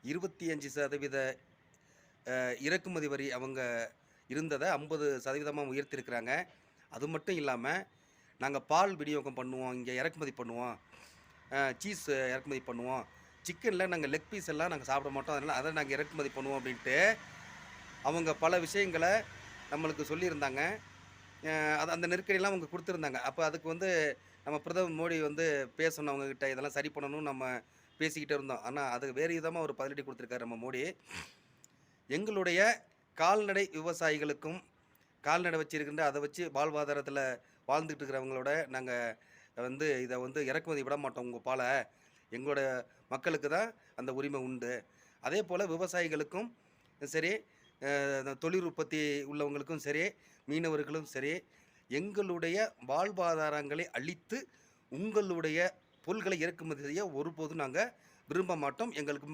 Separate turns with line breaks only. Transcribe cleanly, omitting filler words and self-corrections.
25% இறக்குமதி வரி அவங்க இருந்தத 50% உயர்த்தியிருக்கிறாங்க. அது மட்டும் இல்லாம, நாங்க பால் விநியோகம் பண்ணுவோம், இங்க இறக்குமதி பண்ணுவோம். சீஸ் இறக்குமதி பண்ணுவோம். சிக்கன்ல நாங்க லெக் பீஸ் எல்லாம் நாங்க சாப்பிட மாட்டோம். அதனால அத நாங்க இறக்குமதி பண்ணுவோம் அப்டின்ட்டு, அவங்க பல விஷயங்கள நம்மளுக்கு சொல்லியிருந்தாங்க. அ அது அந்த நெருக்கடிலாம் அவங்க குடுத்திருந்தாங்க. அப்ப அதுக்கு வந்து நம்ம பிரதமர் மோடி வந்து பேசணும் அவங்ககிட்ட. இதெல்லாம் சரி பண்ணணும்னு நம்ம பேசிக்கிட்டு இருந்தோம். ஆனா, அதுக்கு வேறு விதமா ஒரு பதிலடி குடுத்திருக்காரு நம்ம மோடி. எங்களுடைய கால்நடை விவசாயிகளுக்கும், கால்நடை வச்சிருக்கின்ற அத வச்சு வாழ்வாதாரத்தில வாழ்ந்துட்டு இருக்கிறவங்களோட நாங்க வந்து இத வந்து இறக்குமதி விட மாட்டோம் உங்க பால. எங்களோட மக்களுக்கு தான் அந்த உரிமை உண்டு. அதேபோல விவசாயிகளுக்கும் சரி, இந்த தொழில் உற்பத்தி உள்ளவங்களுக்கும் சரி, மீனவர்களும் சரி, எங்களுடைய வாழ்வாதாரங்களை அழித்து, உங்களுடைய பொருள்களை இறக்குமதி செய்ய ஒருபோதும் நாங்க விரும்ப மாட்டோம். எங்களுக்கு